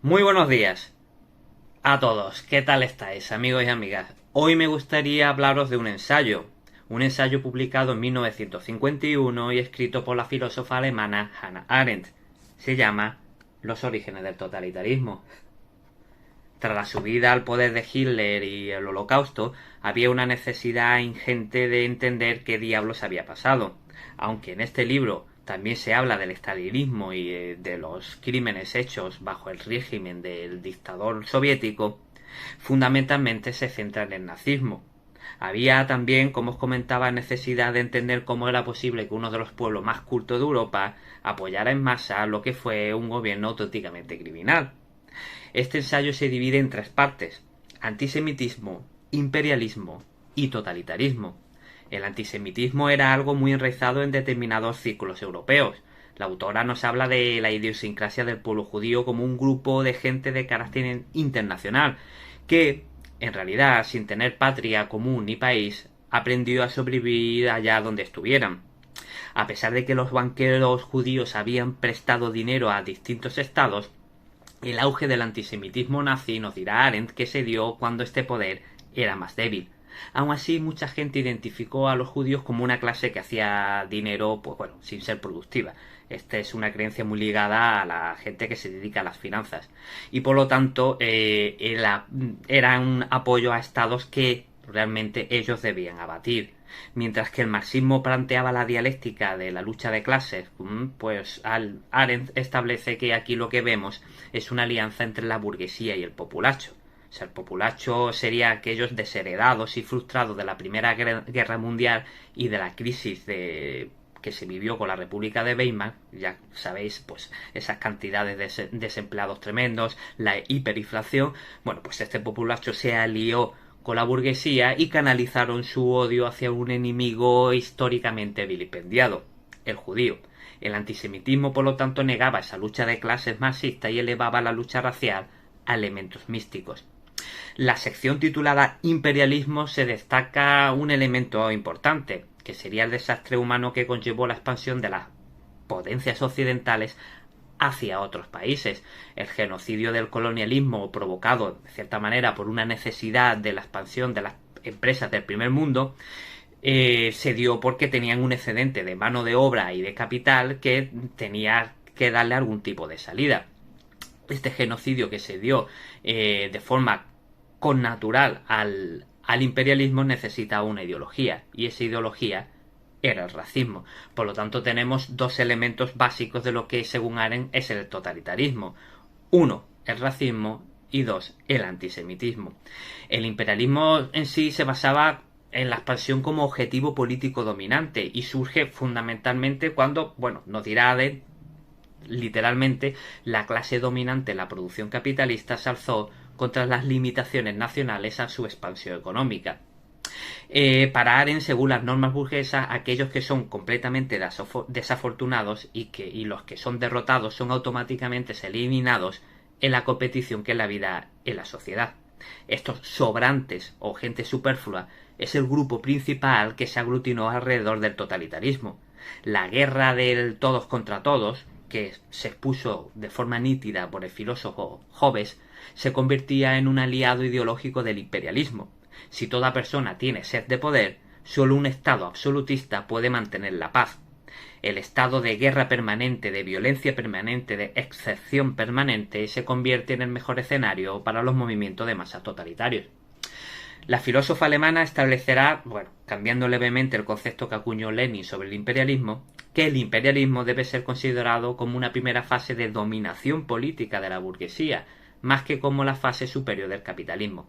Muy buenos días a todos. ¿Qué tal estáis, amigos y amigas? Hoy me gustaría hablaros de un ensayo publicado en 1951 y escrito por la filósofa alemana Hannah Arendt. Se llama Los orígenes del totalitarismo. Tras la subida al poder de Hitler y el Holocausto, había una necesidad ingente de entender qué diablos había pasado. Aunque en este libro también se habla del estalinismo y de los crímenes hechos bajo el régimen del dictador soviético, fundamentalmente se centra en el nazismo. Había también, como os comentaba, necesidad de entender cómo era posible que uno de los pueblos más cultos de Europa apoyara en masa lo que fue un gobierno auténticamente criminal. Este ensayo se divide en tres partes: antisemitismo, imperialismo y totalitarismo. El antisemitismo era algo muy enraizado en determinados círculos europeos. La autora nos habla de la idiosincrasia del pueblo judío como un grupo de gente de carácter internacional que, en realidad, sin tener patria común ni país, aprendió a sobrevivir allá donde estuvieran. A pesar de que los banqueros judíos habían prestado dinero a distintos estados, el auge del antisemitismo nazi, nos dirá Arendt, que se dio cuando este poder era más débil. Aún así, mucha gente identificó a los judíos como una clase que hacía dinero, pues bueno, sin ser productiva. Esta es una creencia muy ligada a la gente que se dedica a las finanzas. Y por lo tanto, era un apoyo a estados que realmente ellos debían abatir. Mientras que el marxismo planteaba la dialéctica de la lucha de clases, pues Arendt establece que aquí lo que vemos es una alianza entre la burguesía y el populacho. O sea, el populacho sería aquellos desheredados y frustrados de la Primera Guerra Mundial y de la crisis que se vivió con la República de Weimar. Ya sabéis, pues esas cantidades de desempleados tremendos, la hiperinflación. Bueno, pues este populacho se alió con la burguesía y canalizaron su odio hacia un enemigo históricamente vilipendiado, el judío. El antisemitismo, por lo tanto, negaba esa lucha de clases marxista y elevaba la lucha racial a elementos místicos. La sección titulada Imperialismo se destaca un elemento importante, que sería el desastre humano que conllevó la expansión de las potencias occidentales hacia otros países. El genocidio del colonialismo provocado, de cierta manera, por una necesidad de la expansión de las empresas del primer mundo, se dio porque tenían un excedente de mano de obra y de capital que tenía que darle algún tipo de salida. Este genocidio que se dio de forma connatural al imperialismo necesita una ideología, y esa ideología era el racismo. Por lo tanto, tenemos dos elementos básicos de lo que, según Arendt, es el totalitarismo. Uno, el racismo, y dos, el antisemitismo. El imperialismo en sí se basaba en la expansión como objetivo político dominante y surge fundamentalmente cuando, bueno, nos dirá Arendt, literalmente, la clase dominante en la producción capitalista se alzó contra las limitaciones nacionales a su expansión económica. Para Arendt, según las normas burguesas, aquellos que son completamente desafortunados y los que son derrotados son automáticamente eliminados en la competición que es la vida en la sociedad. Estos sobrantes o gente superflua es el grupo principal que se aglutinó alrededor del totalitarismo. La guerra del todos contra todos, que se expuso de forma nítida por el filósofo Hobbes, se convertía en un aliado ideológico del imperialismo. Si toda persona tiene sed de poder, solo un Estado absolutista puede mantener la paz. El estado de guerra permanente, de violencia permanente, de excepción permanente, se convierte en el mejor escenario para los movimientos de masas totalitarios. La filósofa alemana establecerá, bueno, cambiando levemente el concepto que acuñó Lenin sobre el imperialismo, que el imperialismo debe ser considerado como una primera fase de dominación política de la burguesía, más que como la fase superior del capitalismo.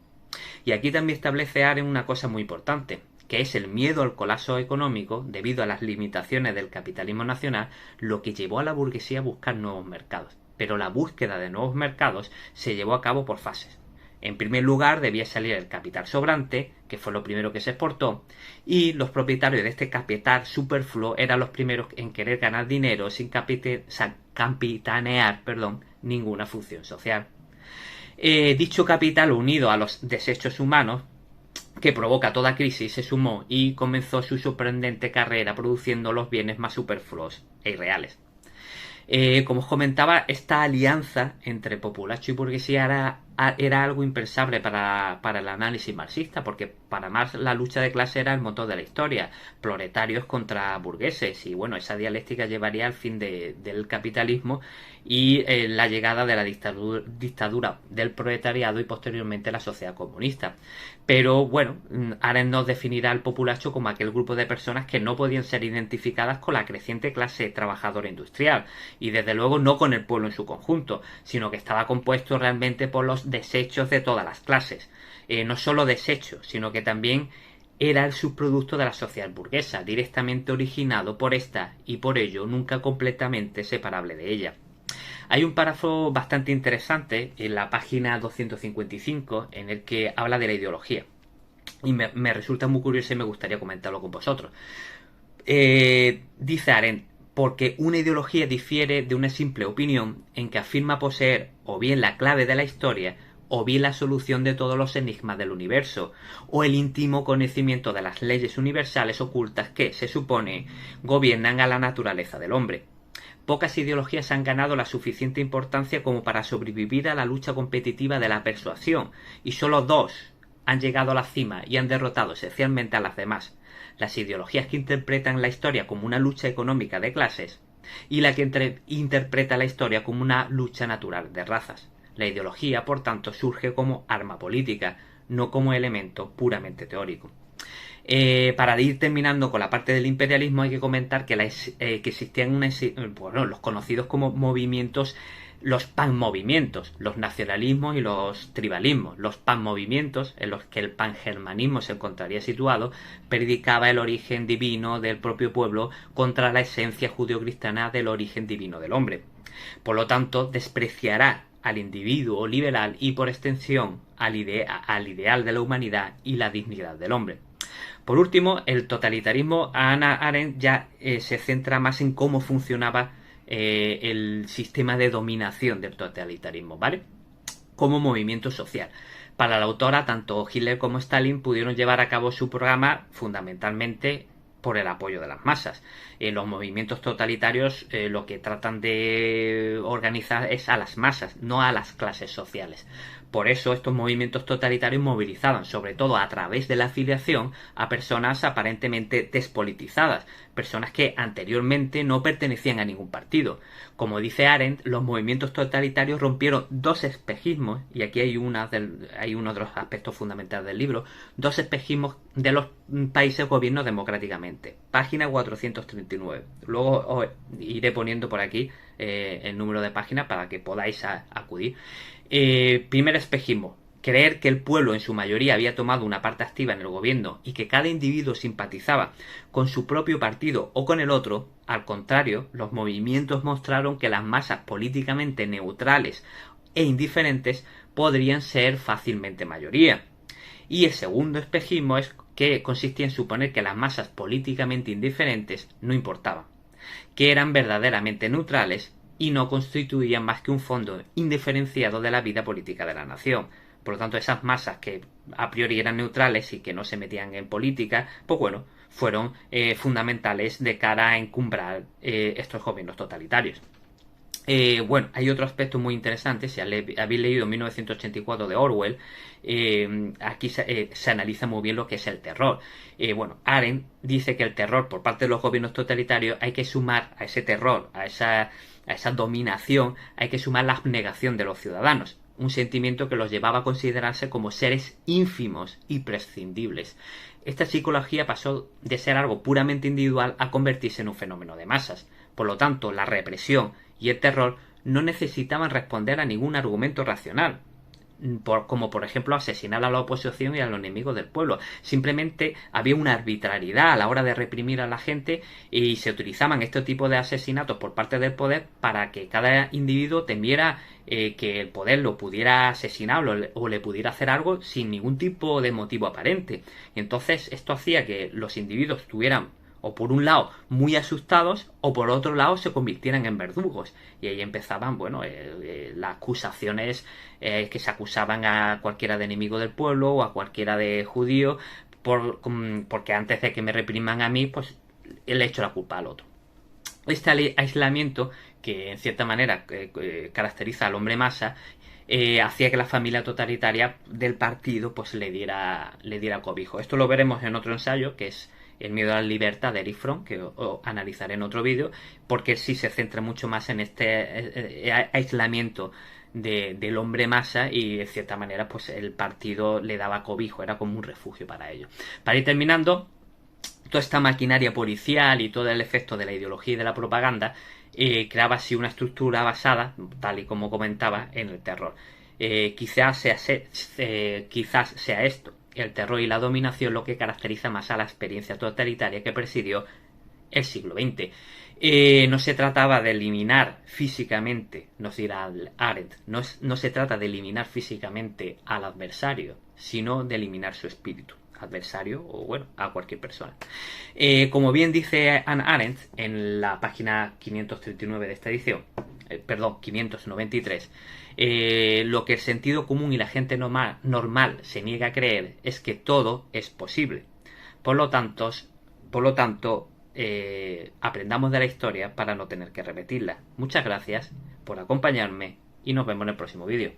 Y aquí también establece Arendt una cosa muy importante, que es el miedo al colapso económico debido a las limitaciones del capitalismo nacional, lo que llevó a la burguesía a buscar nuevos mercados. Pero la búsqueda de nuevos mercados se llevó a cabo por fases. En primer lugar debía salir el capital sobrante, que fue lo primero que se exportó, y los propietarios de este capital superfluo eran los primeros en querer ganar dinero sin capitanear ninguna función social. Dicho capital, unido a los desechos humanos que provoca toda crisis, se sumó y comenzó su sorprendente carrera produciendo los bienes más superfluos e irreales. Como os comentaba, esta alianza entre populacho y burguesía era algo impensable para el análisis marxista, porque para Marx la lucha de clase era el motor de la historia, proletarios contra burgueses, y bueno, esa dialéctica llevaría al fin del capitalismo y la llegada de la dictadura del proletariado y posteriormente la sociedad comunista. Pero bueno, Arendt nos definirá al populacho como aquel grupo de personas que no podían ser identificadas con la creciente clase trabajadora industrial, y desde luego no con el pueblo en su conjunto, sino que estaba compuesto realmente por los desechos de todas las clases. No solo desechos, sino que también era el subproducto de la sociedad burguesa, directamente originado por esta y por ello nunca completamente separable de ella. Hay un párrafo bastante interesante en la página 255 en el que habla de la ideología. Y me resulta muy curioso y me gustaría comentarlo con vosotros. Dice Arendt, porque una ideología difiere de una simple opinión en que afirma poseer o bien la clave de la historia o bien la solución de todos los enigmas del universo, o el íntimo conocimiento de las leyes universales ocultas que, se supone, gobiernan a la naturaleza del hombre. Pocas ideologías han ganado la suficiente importancia como para sobrevivir a la lucha competitiva de la persuasión, y solo dos han llegado a la cima y han derrotado esencialmente a las demás: las ideologías que interpretan la historia como una lucha económica de clases y la que interpreta la historia como una lucha natural de razas. La ideología, por tanto, surge como arma política, no como elemento puramente teórico. Para ir terminando con la parte del imperialismo, hay que comentar que existían los conocidos como movimientos, los panmovimientos, los nacionalismos y los tribalismos. Los panmovimientos, en los que el pangermanismo se encontraría situado, predicaba el origen divino del propio pueblo contra la esencia judeocristiana del origen divino del hombre. Por lo tanto, despreciará al individuo liberal y, por extensión, al ideal de la humanidad y la dignidad del hombre. Por último, el totalitarismo, Hannah Arendt ya se centra más en cómo funcionaba el sistema de dominación del totalitarismo, ¿vale? Como movimiento social. Para la autora, tanto Hitler como Stalin pudieron llevar a cabo su programa fundamentalmente por el apoyo de las masas. Los movimientos totalitarios lo que tratan de organizar es a las masas, no a las clases sociales. Por eso estos movimientos totalitarios movilizaban, sobre todo a través de la afiliación, a personas aparentemente despolitizadas, personas que anteriormente no pertenecían a ningún partido. Como dice Arendt, los movimientos totalitarios rompieron dos espejismos, y aquí hay uno de los aspectos fundamentales del libro, dos espejismos de los países gobiernos democráticamente. Página 439. Luego os iré poniendo por aquí el número de páginas para que podáis acudir. Primer espejismo: creer que el pueblo en su mayoría había tomado una parte activa en el gobierno y que cada individuo simpatizaba con su propio partido o con el otro. Al contrario, los movimientos mostraron que las masas políticamente neutrales e indiferentes podrían ser fácilmente mayoría. Y el segundo espejismo es que consistía en suponer que las masas políticamente indiferentes no importaban, que eran verdaderamente neutrales y no constituían más que un fondo indiferenciado de la vida política de la nación. Por lo tanto, esas masas que a priori eran neutrales y que no se metían en política, pues bueno, fueron fundamentales de cara a encumbrar estos gobiernos totalitarios. Bueno, hay otro aspecto muy interesante. Si habéis leído 1984 de Orwell, aquí se analiza muy bien lo que es el terror. Bueno, Arendt dice que el terror por parte de los gobiernos totalitarios hay que sumar a ese terror, a esa dominación, hay que sumar la abnegación de los ciudadanos, un sentimiento que los llevaba a considerarse como seres ínfimos y prescindibles. Esta psicología pasó de ser algo puramente individual a convertirse en un fenómeno de masas. Por lo tanto, la represión y el terror no necesitaban responder a ningún argumento racional, como por ejemplo asesinar a la oposición y a los enemigos del pueblo. Simplemente había una arbitrariedad a la hora de reprimir a la gente y se utilizaban este tipo de asesinatos por parte del poder para que cada individuo temiera que el poder lo pudiera asesinar o le pudiera hacer algo sin ningún tipo de motivo aparente. Y entonces esto hacía que los individuos estuvieran, o por un lado, muy asustados, o por otro lado, se convirtieran en verdugos. Y ahí empezaban, bueno, las acusaciones que se acusaban a cualquiera de enemigo del pueblo o a cualquiera de judío, porque antes de que me repriman a mí, pues le echo la culpa al otro. Este aislamiento que en cierta manera caracteriza al hombre masa, hacía que la familia totalitaria del partido pues le diera cobijo. Esto lo veremos en otro ensayo, que es El miedo a la libertad de Erich Fromm, que os analizaré en otro vídeo, porque sí se centra mucho más en este aislamiento del hombre masa, y de cierta manera pues el partido le daba cobijo, era como un refugio para ellos. Para ir terminando, toda esta maquinaria policial y todo el efecto de la ideología y de la propaganda creaba así una estructura basada, tal y como comentaba, en el terror. Quizás sea esto, el terror y la dominación, lo que caracteriza más a la experiencia totalitaria que presidió el siglo XX. No se trataba de eliminar físicamente, nos dirá Arendt, no se trata de eliminar físicamente al adversario, sino de eliminar su espíritu, adversario o bueno, a cualquier persona. Como bien dice Hannah Arendt en la página 539 de esta edición, perdón, 593, lo que el sentido común y la gente normal se niega a creer es que todo es posible. Por lo tanto, aprendamos de la historia para no tener que repetirla. Muchas gracias por acompañarme y nos vemos en el próximo vídeo.